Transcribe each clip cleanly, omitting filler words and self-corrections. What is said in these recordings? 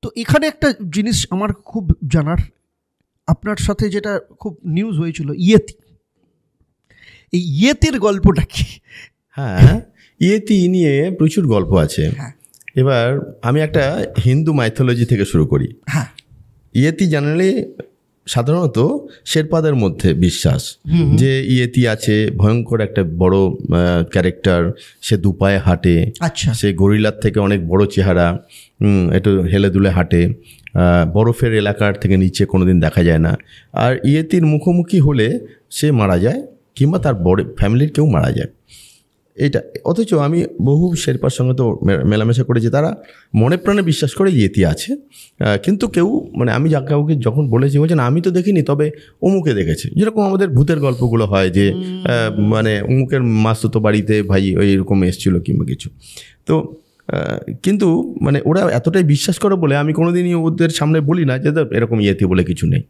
তো এখানে একটা জিনিস আমার খুব জানার, আপনার সাথে যেটা খুব নিউজ হয়েছিল ইয়েতি, এই ইয়েতির গল্পটা কি? হ্যাঁ, ইয়েতি নিয়ে প্রচুর গল্প আছে। এবার আমি একটা হিন্দু মাইথোলজি থেকে শুরু করি। হ্যাঁ, ইয়েতি জানালে সাধারণত শেরপাদের মধ্যে বিশ্বাস যে ইয়েতি আছে, ভয়ঙ্কর একটা বড় ক্যারেক্টার, সে দুপায়ে হাঁটে, আচ্ছা, সে গরিলার থেকে অনেক বড় চেহারা, একটু হেলে দুলে হাঁটে, বরফের এলাকার থেকে নিচে কোনোদিন দেখা যায় না। আর ইয়েতির মুখোমুখি হলে সে মারা যায়, কিংবা তার বড় ফ্যামিলির কেউ মারা যায়, এটা। অথচ আমি বহু শেরপার সঙ্গে তো মেলামেশা করেছি, তারা মনে প্রাণে বিশ্বাস করে ইয়েতি আছে, কিন্তু কেউ মানে আমি কাউকে যখন বলেছি বলছে না আমি তো দেখিনি, তবে অমুকে দেখেছে। যেরকম আমাদের ভূতের গল্পগুলো হয় যে মানে অমুকের মাসতুতো বাড়িতে ভাই ওই এরকম এসেছিলো কিংবা কিছু। তো কিন্তু মানে ওরা এতটাই বিশ্বাস করে বলে আমি কোনোদিনই ওদের সামনে বলি না যে এরকম ইয়েতি বলে কিছু নেই।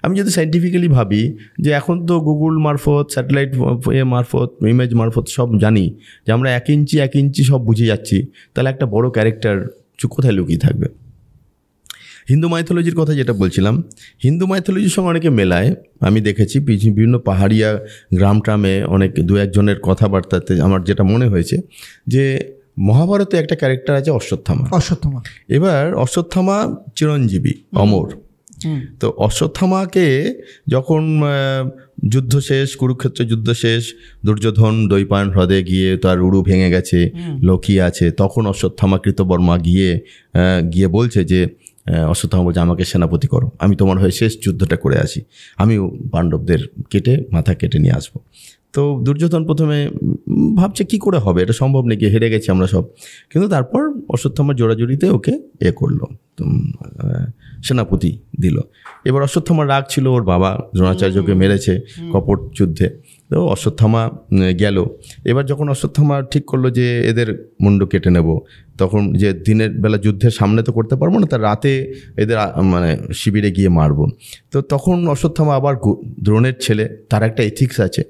আমি যদি সাইন্টিফিক্যালি ভাবি যে এখন তো গুগল মারফত, স্যাটেলাইট মারফত, ইমেজ মারফত সব জানি যে আমরা 1 ইঞ্চি সব বুঝে যাচ্ছি, তাহলে একটা বড় ক্যারেক্টার কোথায় লুকিয়ে থাকবে? হিন্দু মাইথোলজির কথা যেটা বলছিলাম, হিন্দু মাইথোলজির সঙ্গে অনেকে মেলায়। আমি দেখেছি বিভিন্ন পাহাড়িয়া গ্রাম ট্রামে অনেক 2-1 জনের কথাবার্তাতে আমার যেটা মনে হয়েছে যে মহাভারতে একটা ক্যারেক্টার আছে অশ্বত্থামা। এবার অশ্বত্থামা চিরঞ্জীবী, অমর। তো অশ্বত্থামাকে যখন যুদ্ধ শেষ, কুরুক্ষেত্র যুদ্ধ শেষ, দুর্যোধন দৈপায়ন হ্রদে গিয়ে তার উড়ু ভেঙে গেছে, লক্ষ্মী আছে, তখন অশ্বত্থামা কৃতবর্মা গিয়ে বলছে যে অশ্বত্থামা বলছে আমাকে সেনাপতি করো, আমি তোমার হয়ে শেষ যুদ্ধটা করে আসি, আমিও পাণ্ডবদের মাথা কেটে নিয়ে আসবো। তো দুর্যোধন প্রথমে ভাবছে কি করে হবে, এটা সম্ভব নাকি, হেরে গেছি আমরা সব। কিন্তু তারপর অশ্বত্থামার জোড়াজুড়িতে ওকে করলো, সেনাপতি দিল। এবার অশ্বত্থামার রাগ ছিল, ওর বাবা দ্রোণাচার্যকে মেরেছে কপট যুদ্ধে। তো অশ্বত্থামা গেল। এবার যখন অশ্বত্থামা ঠিক করলো যে এদের মুন্ডু কেটে নেব, তখন যে দিনের বেলা যুদ্ধের সামনে তো করতে পারবো না, তার রাতে এদের মানে শিবিরে গিয়ে মারবো। তো তখন অশ্বত্থামা আবার দ্রোণের ছেলে, তার একটা এথিক্স আছে,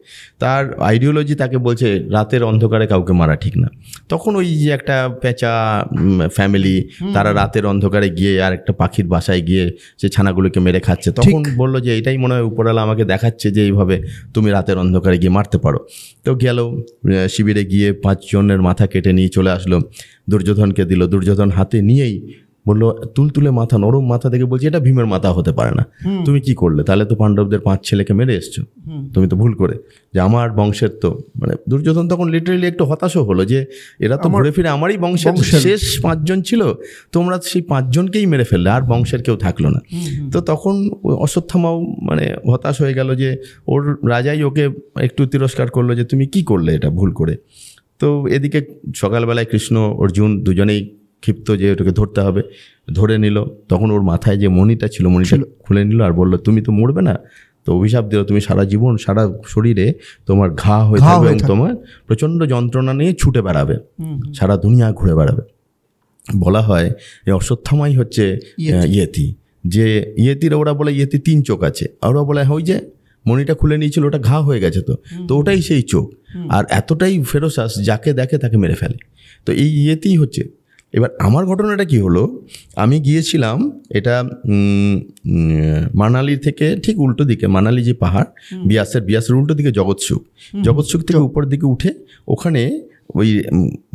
তার আইডিওলজি তাকে বলছে রাতের অন্ধকারে কাউকে মারা ঠিক না। তখন ওই যে একটা পেঁচা ফ্যামিলি, তারা রাতের অন্ধকারে গিয়ে আর একটা পাখির বাসায় গিয়ে সে ছানাগুলোকে মেরে খাচ্ছে। তখন বললো যে এটাই মনে হয় উপরওয়ালা আমাকে দেখাচ্ছে যে এইভাবে তুমি রাতের অন্ধকারে গিয়ে মারতে পারো। তো গেল শিবিরে গিয়ে 5 জনের মাথা কেটে নিয়ে চলে আসলো, দুর্যোধনকে দিল। দুর্যোধন হাতে নিয়েই বললো তুলতুলে মাথা, নরম মাথা দেখে বলছে এটা ভীমের মাথা হতে পারে না, তুমি কি করলে? তাহলে তো পাণ্ডবদের 5 ছেলেকে মেরে এসছো, তুমি তো ভুল করে, যে আমার বংশের তো মানে দুর্যোধন তখন লিটারেলি একটু হতাশও হলো যে এরা তো ঘুরে ফিরে আমারই বংশের শেষ 5 জন ছিল, তোমরা সেই 5 জনকেই মেরে ফেললে, আর বংশের কেউ থাকলো না। তো তখন অশ্বত্থামাও মানে হতাশ হয়ে গেল যে ওর রাজাই ওকে একটু তিরস্কার করলো যে তুমি কি করলে এটা ভুল করে। তো এদিকে সকালবেলায় কৃষ্ণ অর্জুন দুজনেই ক্ষিপ্ত যে ওটাকে ধরতে হবে, ধরে নিল। তখন ওর মাথায় যে মণিটা ছিল, মণিটা খুলে নিল আর বললো তুমি তো মরবে না। তো অভিশাপ দিল তুমি সারা জীবন সারা শরীরে তোমার ঘা হয়ে থাকবে এবং তোমার প্রচণ্ড যন্ত্রণা নিয়ে ছুটে বেড়াবে, সারা দুনিয়া ঘুরে বেড়াবে। বলা হয় এই অশ্বত্থামাই হচ্ছে ইয়েতি। যে ইয়েতির ওরা বলে ইয়েতি 3 চোখ আছে, আর ওরা বলে ওই যে মণিটা খুলে নিয়েছিল ওটা ঘা হয়ে গেছে, তো ওটাই সেই চোখ, আর এতটাই ফেরোসাস যাকে দেখে তাকে মেরে ফেলে। তো এই ইয়েতিই হচ্ছে। এবার আমার ঘটনাটা কি হলো, আমি গিয়েছিলাম এটা মানালি থেকে ঠিক উল্টো দিকে, মানালি যে পাহাড় বিয়াসের উল্টো দিকে জগৎসুখ থেকে উপর দিকে উঠে ওখানে ওই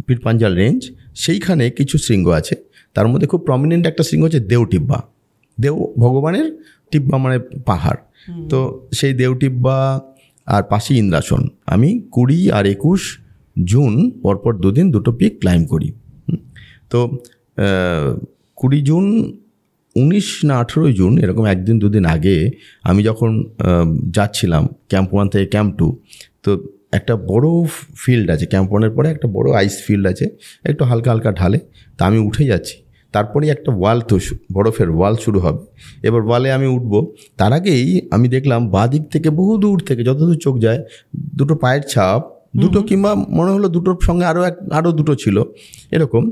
পীরপাঞ্জাল রেঞ্জ, সেইখানে কিছু শৃঙ্গ আছে। তার মধ্যে খুব প্রমিনেন্ট একটা শৃঙ্গ হচ্ছে দেওটিব্বা। দেও ভগবানের, টিব্বা মানে পাহাড়। তো সেই দেওটিব্বা আর পাশে ইন্দ্রাসন। আমি 20 আর 21 জুন পরপর 2 দিন 2টো পিক ক্লাইম্ব করি। তো 20 জুন, 19 না 18 জুন এরকম 1 দিন 2 দিন আগে আমি যখন যাচ্ছিলাম ক্যাম্প 1 থেকে ক্যাম্প 2, তো একটা বড় ফিল্ড আছে, ক্যাম্প 1-এর পরে একটা বড় আইস ফিল্ড আছে, একটু হালকা হালকা ঢালে। তা আমি উঠে যাচ্ছি, তারপরে একটা ওয়াল, তো বরফের ওয়াল শুরু হবে। এবার ওয়ালে আমি উঠবো, তার আগেই আমি দেখলাম বাঁদিক থেকে বহু দূর থেকে যতদূর চোখ যায় 2টো পায়ের ছাপ, 2টো কিংবা মনে হলো 2টোর সঙ্গে আরও 2টো ছিল এরকম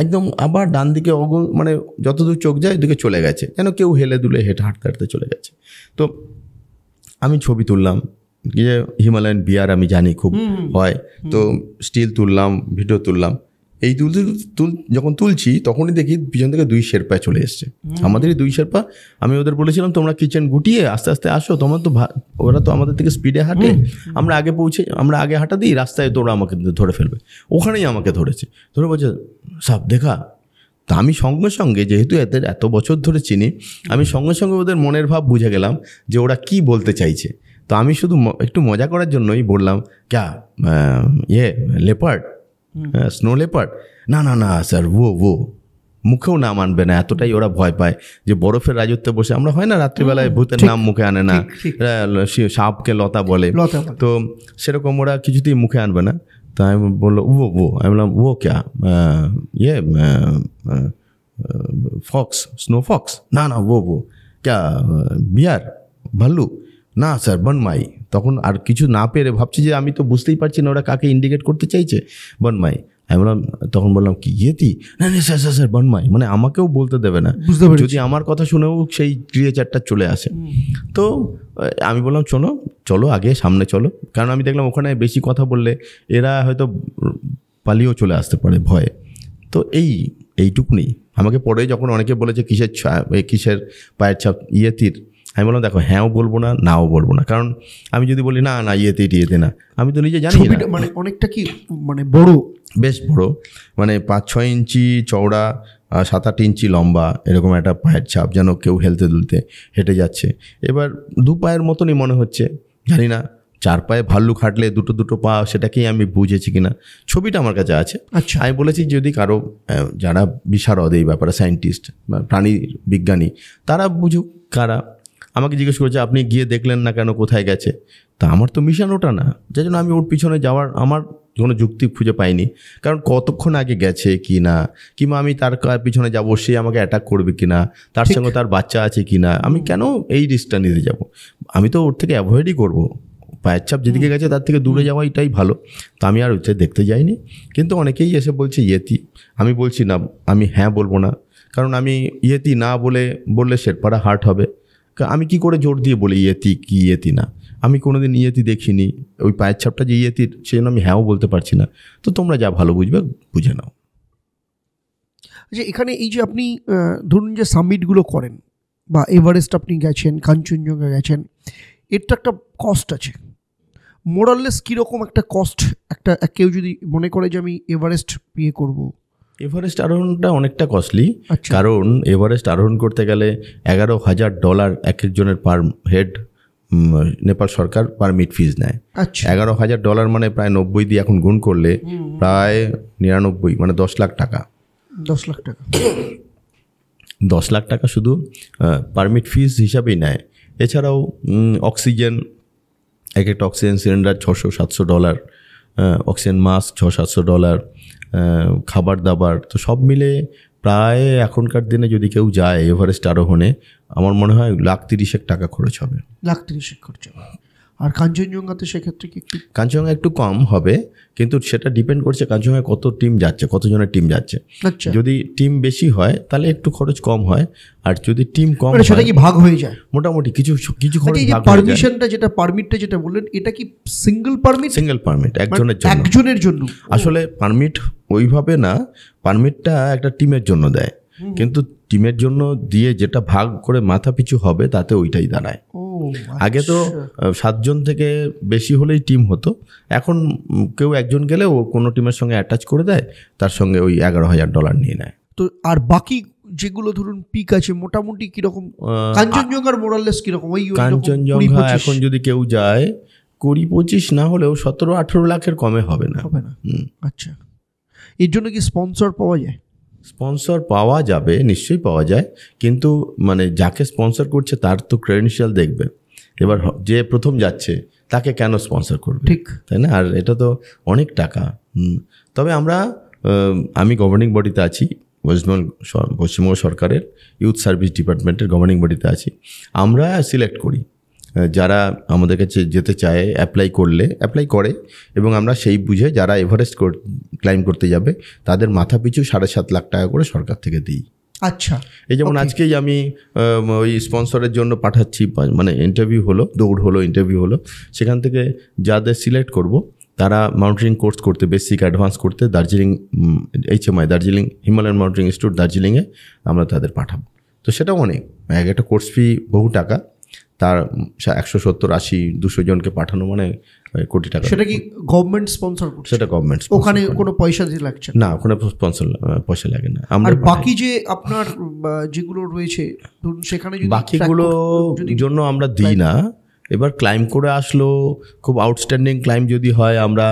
একদম। আবার ডান দিকে মানে যতদূর চোখ যায় ওদিকে চলে গেছে, যেন কেউ হেলে দুলে হাঁটতে হাঁটতে চলে গেছে। তো আমি ছবি তুললাম, যে হিমালয়ান বিয়ার আমি জানি খুব হয়, তো স্টিল তুললাম, ভিডিও তুললাম। এই যখন তুলছি তখনই দেখি পিছন থেকে 2 শেরপা চলে এসছে, আমাদেরই 2 শেরপা। আমি ওদের বলেছিলাম তোমরা কিচেন গুটিয়ে আস্তে আস্তে আসো, তোমার তো ওরা তো আমাদের থেকে স্পিডে হাঁটে, আমরা আগে হাঁটা দিই, রাস্তায় তোরা আমাকে ধরে ফেলবে। ওখানেই আমাকে ধরেছে, ধরে বলছে সাপ দেখা। তা আমি সঙ্গে সঙ্গে, যেহেতু এদের এত বছর ধরে চিনি, আমি সঙ্গে সঙ্গে ওদের মনের ভাব বুঝে গেলাম যে ওরা কি বলতে চাইছে। তো আমি শুধু একটু মজা করার জন্যই বললাম ক্যা লেপার্ড, স্নো লেপার্ড? না না না স্যার, ও মুখেও না মানবে না, এতটাই ওরা ভয় পায় যে বরফের রাজত্বে বসে আমরা হয় না রাত্রিবেলায় ভূতের নাম মুখে আনে না, সাপকে লতা বলে, তো সেরকম ওরা কিছুতেই মুখে আনবে না। তো আমি বললো আমি বললাম ও ক্যা ফক্স, স্নো ফক্স? না না ও ক্যা বিয়ার, ভাল্লু? না স্যার বনমাই। তখন আর কিছু না পেরে ভাবছি যে আমি তো বুঝতেই পারছি না ওরা কাকে ইন্ডিকেট করতে চাইছে। বনমাই। আমি বললাম, তখন বললাম কি ইয়েতি? না না স্যার বনমাই, মানে আমাকেও বলতে দেবে না, যদি আমার কথা শুনেও সেই ক্রিয়েচারটা চলে আসে। তো আমি বললাম চলো আগে সামনে চলো, কারণ আমি দেখলাম ওখানে বেশি কথা বললে এরা হয়তো পালিয়েও চলে আসতে পারে ভয়ে। তো এইটুকুনি। আমাকে পরে যখন অনেকে বলেছে কিসের পায়ের ছাপ, ইয়েতির, আমি বললাম দেখো হ্যাঁও বলবো না, নাও বলবো না, কারণ আমি যদি বলি না ইয়েতে না, আমি তো নিজে জানি না। মানে অনেকটা কি মানে বড়, বেশ বড়, মানে 5-6 ইঞ্চি চওড়া, 7-8 ইঞ্চি লম্বা, এরকম একটা পায়ের ছাপ, যেন কেউ হেলতে দুলতে হেঁটে যাচ্ছে। এবার 2 পায়ের মতনই মনে হচ্ছে, জানি না 4 পায়ে ভাল্লুক হাঁটলে দুটো পা, সেটাকেই আমি বুঝেছি কিনা। ছবিটা আমার কাছে আছে। আচ্ছা, আমি বলেছি যদি কারো যারা বিশারদ এই ব্যাপারে, সায়েন্টিস্ট বা প্রাণী বিজ্ঞানী, তারা বুঝুক। কারা আমাকে জিজ্ঞেস করেছে আপনি গিয়ে দেখলেন না কেন, কোথায় গেছে? তা আমার তো মিশন ওটা না, যার জন্য আমি ওর পিছনে যাওয়ার আমার কোনো যুক্তি খুঁজে পাইনি। কারণ কতক্ষণ আগে গেছে কি না, কিংবা আমি তার পিছনে যাবো, সে আমাকে অ্যাটাক করবে কি না, তার সঙ্গে তার বাচ্চা আছে কি না, আমি কেন এই রিস্কটা নিতে যাব? আমি তো ওর থেকে অ্যাভয়েডই করবো। পায়ের ছাপ যেদিকে গেছে তার থেকে দূরে যাওয়াটাই ভালো। তো আমি আর ওইটা দেখতে যাইনি। কিন্তু অনেকেই এসে বলছে ইয়েতি, আমি বলছি না, আমি হ্যাঁ বলবো না, কারণ আমি ইয়েতি না বললে শেরপাড়া হার্ট হবে। আমি কি করে জোর দিয়ে বলি ইয়েতি কি ইয়েতি না? আমি কোনোদিন ইয়েতি দেখিনি, ওই পায়ের ছাপটা যে ইয়েতির, সেই জন্য আমি হ্যাঁও বলতে পারছি না। তো তোমরা যা ভালো বুঝবে বুঝে নাও। যে এখানে এই যে আপনি ধরুন যে সামিটগুলো করেন, বা এভারেস্ট আপনি গেছেন, কাঞ্চনজঙ্ঘা গেছেন, এর তো একটা কস্ট আছে। মোরাললেস কীরকম একটা কস্ট, একটা কেউ যদি মনে করে যে আমি এভারেস্ট করবো? এভারেস্ট আরোহণটা অনেকটা কস্টলি, কারণ এভারেস্ট আরোহণ করতে গেলে $11,000 এক একজনের পার হেড নেপাল সরকার পারমিট ফিজ নেয়। $11,000 মানে প্রায় 90 দিয়ে এখন গুণ করলে প্রায় 99, মানে 10 লাখ টাকা। 10 লাখ টাকা 10 লাখ টাকা শুধু পারমিট ফিজ হিসাবেই নেয়। এছাড়াও অক্সিজেন, একটা অক্সিজেন সিলিন্ডার $600-700, অক্সিজেন মাস্ক $600-700, খাবার দাবার, তো সব মিলে প্রায় এখনকার দিনে যদি কেউ যায় এভারেস্ট আরোহণে, আমার মনে হয় $1,30,000 খরচ হবে। $1,30,000 খরচ হবে। আর কাঞ্চনজঙ্ঘাতে সেক্ষেত্রে কি? কাঞ্চনজঙ্ঘা একটু কম হবে, কিন্তু সেটা ডিপেন্ড করছে কাঞ্চনজঙ্ঘায় কত টিম যাচ্ছে, কতজনের টিম যাচ্ছে। যদি টিম বেশি হয় তাহলে একটু খরচ কম হয়, আর যদি টিম কম হয় সেটা কি ভাগ হয়ে যায় মোটামুটি কিছু খরচ ভাগ। পারমিশনটা পারমিটটা যেটা বললেন, এটা কি সিঙ্গেল পারমিট? সিঙ্গেল পারমিট একজনের জন্য। আসলে পারমিট ওইভাবে না, পারমিটটা একটা টিমের জন্য দেয়, কিন্তু টিমের জন্য দিয়ে যেটা ভাগ করে মাথা পিছু হবে তাতে ওইটাই দাঁড়ায়। আগে তো 7 জন থেকে বেশি হলেই টিম হতো, এখন কেউ একজন গেলে ও কোনো টিমের সঙ্গে অ্যাটাচ করে দেয়, তার সঙ্গে ওই $11,000 নিয়ে নেয়। তো আর বাকি যেগুলো ধরুন পিক আছে মোটামুটি কিরকম? কাঞ্চনজঙ্ঘার মোরাললেস কিরকম? ওই কাঞ্চনজঙ্ঘা এখন যদি কেউ যায় 20-25 না হলেও 17-18 লাখের কমে হবে না। আচ্ছা, এর জন্য কি স্পন্সর পাওয়া যায়? স্পন্সর পাওয়া যাবে, নিশ্চয়ই পাওয়া যায়, কিন্তু মানে যাকে স্পন্সর করছে তার তো ক্রেডেনশিয়াল দেখবে। এবার যে প্রথম যাচ্ছে তাকে কেন স্পন্সর করবে, ঠিক তাই না? আর এটা তো অনেক টাকা। তবে আমি গভর্নিং বডিতে আছি, পশ্চিমবঙ্গ সরকারের ইউথ সার্ভিস ডিপার্টমেন্টের গভর্নিং বডিতে আছি। আমরা সিলেক্ট করি যারা আমাদের কাছে যেতে চায়, অ্যাপ্লাই করে, এবং আমরা সেই বুঝে যারা এভারেস্ট ক্লাইম করতে যাবে তাদের মাথা পিছু $7.5 লাখ করে সরকার থেকে দিই। আচ্ছা, এই যেমন আজকেই আমি ওই স্পন্সরের জন্য পাঠাচ্ছি, মানে ইন্টারভিউ হলো, ইন্টারভিউ হলো, সেখান থেকে যাদের সিলেক্ট করব তারা মাউন্টেনিং কোর্স করতে, বেসিক অ্যাডভান্স করতে Darjeeling HMI Darjeeling Himalayan mountaineering institute দার্জিলিংয়ে আমরা তাদের পাঠাবো। তো সেটাও অনেক, একটা কোর্স ফি বহু টাকা, তার 170-80-200 জনকে পাঠানো মানে কোটি টাকা। সেটা কি গভর্নমেন্ট স্পন্সর করছে? সেটা গভর্নমেন্ট, ওখানে কোনো পয়সা দিয়ে লাগছে না, ওখানে স্পন্সর পয়সা লাগে না। আর বাকি যে আপনার যেগুলো রয়েছে ধরুন সেখানে যদি বাকিগুলো জন্য আমরা দিই না। এবার ক্লাইম করে আসলো, খুব আউটস্ট্যান্ডিং ক্লাইম যদি হয় আমরা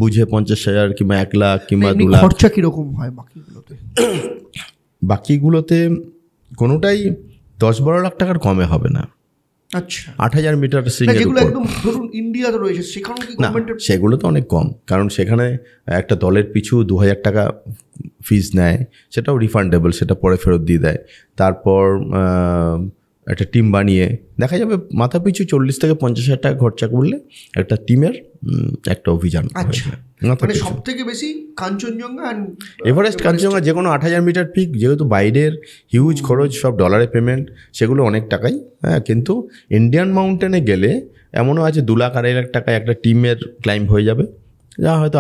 বুঝে 50,000 কিংবা 1 লাখ কিংবা 2 লাখ। খরচা কিরকম হয় বাকিগুলোতে? বাকিগুলোতে কোনোটাই 10-12 লাখ টাকার কমে হবে না। আচ্ছা, 8,000 মিটার সিঙ্গেল উপর। একদম ধরুন ইন্ডিয়াতে রয়েছে সেখানেও কি গভর্নমেন্টের? সেগুলো তো অনেক কম, কারণ সেখানে একটা দলের পিছু 2,000 টাকা ফিজ নেয়, সেটাও রিফান্ডেবল, সেটা পরে ফেরত দিয়ে দেয়। তারপর একটা টিম বানিয়ে দেখা যাবে মাথা পিছু 40,000-50,000 টাকা খরচা করলে একটা টিমের একটা অভিযান। আচ্ছা, মানে সব থেকে বেশি কাঞ্চনজঙ্ঘা আর এভারেস্ট কাঞ্চনজঙ্ঘা যে কোনো 8,000 মিটার পিক, যেহেতু বাইরের হিউজ খরচ, সব ডলারে পেমেন্ট, সেগুলো অনেক টাকাই। হ্যাঁ, কিন্তু ইন্ডিয়ান মাউন্টেনে গেলে এমনও আছে 2 লাখ 2.5 লাখ টাকায় একটা টিমের ক্লাইম্ব হয়ে যাবে, যা হয়তো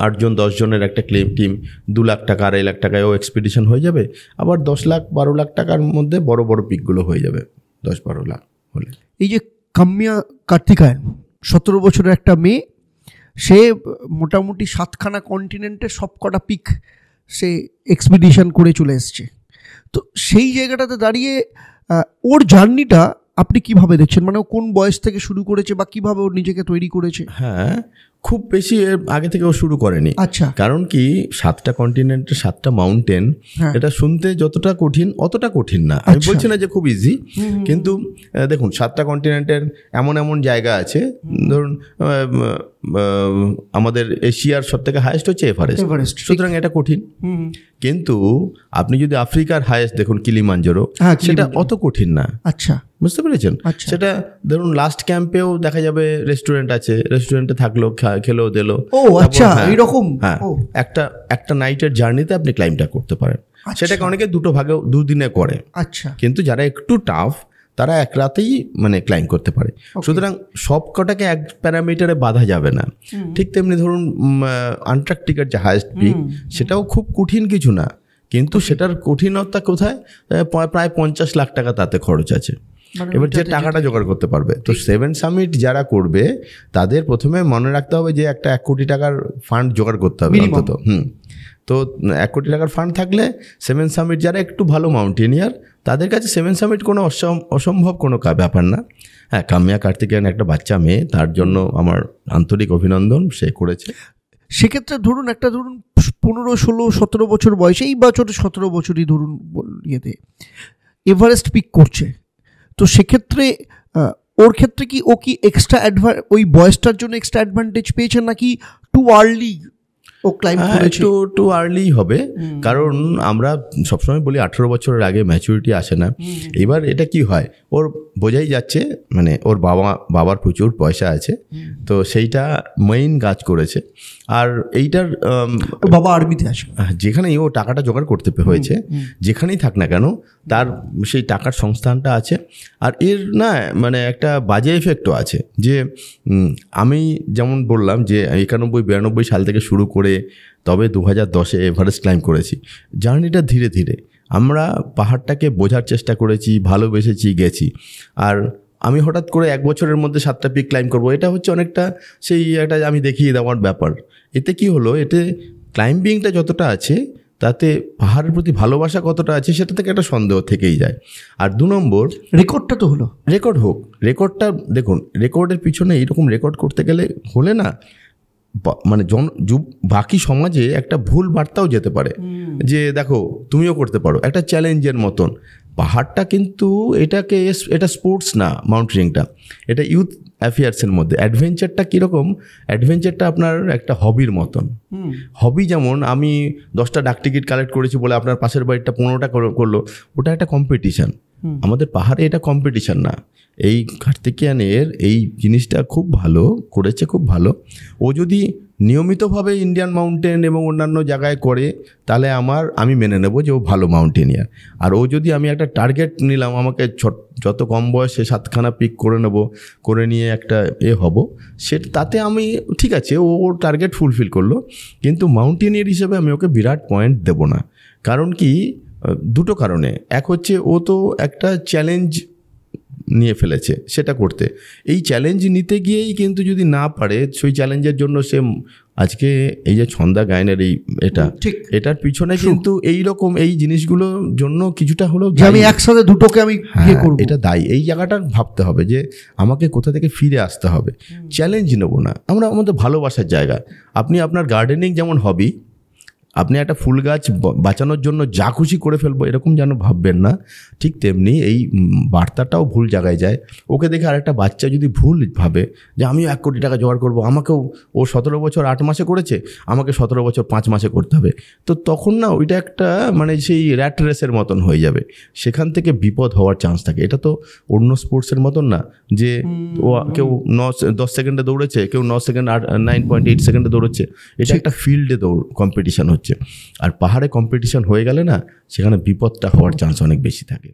8জন 10 জনের একটা টিম 2 লাখ টাকা 2.5 লাখ টাকায়ও এক্সপিডিশন হয়ে যাবে। আবার 10 লাখ 12 লাখ টাকার মধ্যে বড় বড় পিকগুলো হয়ে যাবে 10-12 লাখ হলে। এই যে কাম্যা কার্তিকায়ন 17 বছরের একটা মেয়ে, সে মোটামুটি 7খানা কন্টিনেন্টের সব কটা পিক সে এক্সপিডিশন করে চলে এসছে। তো সেই জায়গাটাতে দাঁড়িয়ে ওর জার্নিটা আপনি কিভাবে দেখছেন? মানে ও কোন বয়স থেকে শুরু করেছে বা কিভাবে ও নিজেকে তৈরি করেছে? হ্যাঁ, খুব বেশি আগে থেকে ও শুরু করেনি। আচ্ছা, কারণ কি 7টা কন্টিনেন্টের 7টা মাউন্টেন, এটা শুনতে যতটা কঠিন অতটা কঠিন না। আমি বলছি না যে খুব ইজি, কিন্তু দেখুন 7টা কন্টিনেন্টের এমন এমন জায়গা আছে, ধরুন আমাদের এশিয়ার সব থেকে হাইয়েস্ট হচ্ছে এভারেস্ট, সুতরাং এটা কঠিন। কিন্তু আপনি যদি আফ্রিকার হাইয়েস্ট দেখুন কিলিমাঞ্জারো, সেটা অত কঠিন না। আচ্ছা, বুঝতে পেরেছেন? সেটা ধরুন লাস্ট ক্যাম্পেও দেখা যাবে রেস্টুরেন্ট আছে, রেস্টুরেন্টে থাকলো, খেলেও দিলো। ও আচ্ছা, এইরকম। হ্যাঁ, একটা নাইটের জার্নিতে আপনি ক্লাইম্বটা করতে পারেন। সেটাকে অনেকে 2 ভাগে 2 দিনে করে। আচ্ছা, কিন্তু যারা একটু টাফ তারা এক রাতেই মানে ক্লাইম্ব করতে পারে। সুতরাং সব কটাকে এক প্যারামিটারে বাঁধা যাবে না। ঠিক তেমনি ধরুন আন্টার্কটিকার যে হাইয়েস্ট পিক, সেটাও খুব কঠিন কিছু না, কিন্তু সেটার কঠিনতা কোথায়? প্রায় 50 লাখ টাকা তাতে খরচ আছে। এবার যে টাকাটা জোগাড় করতে পারবে, তো 7 সামিট যারা করবে তাদের প্রথমে মনে রাখতে হবে যে একটা 1 কোটি টাকার ফান্ড জোগাড় করতে হবে অন্তত। তো 1 কোটি টাকার ফান্ড থাকলে 7 সামিট যারা একটু ভালো মাউন্টেনিয়ার, তাদের কাছে 7 সামিট কোনো অসম্ভব কোনো ব্যাপার না। হ্যাঁ, কাম্যা কার্তিকেয়ন একটা বাচ্চা মেয়ে, তার জন্য আমার আন্তরিক অভিনন্দন, সে করেছে। সেক্ষেত্রে ধরুন 15, 16, 17 বছর বয়সে, এই বছর 17 বছরই ধরুন ইয়েতে এভারেস্ট পিক করছে, তো সেক্ষেত্রে ওর ক্ষেত্রে কি ও কি এক্সট্রা ওই বয়সটার জন্য এক্সট্রা অ্যাডভান্টেজ পেয়েছে, নাকি টু আর্লি ও ক্লাইম্ব করেছে? টু আর্লি হবে, কারণ আমরা সবসময় বলি 18 বছরের আগে ম্যাচুরিটি আসে না। এবার এটা কি হয়, ওর বোঝাই যাচ্ছে মানে ওর বাবার প্রচুর পয়সা আছে, তো সেইটা মেইন কাজ করেছে। আর এইটার বাবা আর্মিতে আছে, যেখানেই ও টাকাটা জোগাড় করতে হয়েছে, যেখানেই থাক না কেন তার সেই টাকার সংস্থানটা আছে। আর এর না মানে একটা বাজে এফেক্টও আছে, যে আমি যেমন বললাম যে 91-92 সাল থেকে শুরু করে তবে 2010-এ এভারেস্ট ক্লাইম্ব করেছি। জার্নিটা ধীরে ধীরে আমরা পাহাড়টাকে বোঝার চেষ্টা করেছি, ভালোবেসেছি, গেছি। আর আমি হঠাৎ করে 1 বছরের মধ্যে 7টা পিক ক্লাইম্ব করবো, এটা হচ্ছে অনেকটা সেই একটা আমি দেখিয়ে দেওয়ার ব্যাপার। এতে কি হলো, এতে ক্লাইম্বিংটা যতটা আছে তাতে পাহাড়ের প্রতি ভালোবাসা কতটা আছে সেটা থেকে একটা সন্দেহ থেকেই যায়। আর 2 নম্বর, রেকর্ডটা তো হলো, রেকর্ড হোক, রেকর্ডটা দেখুন, রেকর্ডের পিছনে এইরকম রেকর্ড করতে গেলে হলে না মানে বাকি সমাজে একটা ভুল বার্তাও যেতে পারে যে দেখো তুমিও করতে পারো, একটা চ্যালেঞ্জের মতন। পাহাড়টা কিন্তু এটা স্পোর্টস না, মাউন্টেনিংটা এটা ইউথ অ্যাফেয়ার্সের মধ্যে। অ্যাডভেঞ্চারটা কীরকম, অ্যাডভেঞ্চারটা আপনার একটা হবির মতন। হবি যেমন আমি 10টা ডাক টিকিট কালেক্ট করেছি বলে আপনার পাশের বাড়িটা 15টা করলো, ওটা একটা কম্পিটিশান। আমাদের পাহাড়ে এটা কম্পিটিশান না। এই কার্তিকেয়ানের এই জিনিসটা খুব ভালো করেছে, খুব ভালো। ও যদি নিয়মিতভাবে ইন্ডিয়ান মাউন্টেন এবং অন্যান্য জায়গায় করে তাহলে আমি মেনে নেব যে ও ভালো মাউন্টেনিয়ার। আর ও যদি আমি একটা টার্গেট নিলাম, আমাকে যত কম বয়সে 7খানা পিক করে নেব, করে নিয়ে একটা হব, তাতে আমি ঠিক আছে, ওর টার্গেট ফুলফিল করলো, কিন্তু মাউন্টেনিয়ার হিসেবে আমি ওকে বিরাট পয়েন্ট দেব না। কারণ কি, দুটো কারণে। এক হচ্ছে ও তো একটা চ্যালেঞ্জ নিয়ে ফেলেছে সেটা করতে, এই চ্যালেঞ্জ নিতে গিয়েই কিন্তু যদি না পারে, সেই চ্যালেঞ্জের জন্য সে আজকে এই যে ছন্দা গায়নের এটার পিছনে কিন্তু এইরকম এই জিনিসগুলোর জন্য কিছুটা হলেও আমি একসাথে দুটোকে আমি এটা দায়ী। এই জায়গাটা ভাবতে হবে যে আমাকে কোথা থেকে ফিরে আসতে হবে, চ্যালেঞ্জ নেবো না আমরা। আমাদের ভালোবাসার জায়গা। আপনি আপনার গার্ডেনিং যেমন হবি, আপনি একটা ফুল গাছ বাঁচানোর জন্য যা খুশি করে ফেলবো এরকম যেন ভাববেন না। ঠিক তেমনি এই বার্তাটাও ভুল জায়গায় যায়। ওকে দেখে আরেকটা বাচ্চা যদি ভুল ভাবে যে আমিও 1 কোটি টাকা জোগাড় করবো, আমাকেও ও 17 বছর 8 মাসে করেছে, আমাকে 17 বছর 5 মাসে করতে হবে, তো তখন না ওইটা একটা মানে সেই র্যাট রেসের মতন হয়ে যাবে। সেখান থেকে বিপদ হওয়ার চান্স থাকে। এটা তো অন্য স্পোর্টসের মতন না যে ও কেউ 10 সেকেন্ডে দৌড়েছে, কেউ 9 সেকেন্ড 9.8 সেকেন্ডে দৌড়চ্ছে। এটা একটা ফিল্ডে কম্পিটিশান হচ্ছে। আর পাহাড়ে কম্পিটিশান হয়ে গেলে না, সেখানে বিপদটা হওয়ার চান্স অনেক বেশি থাকে।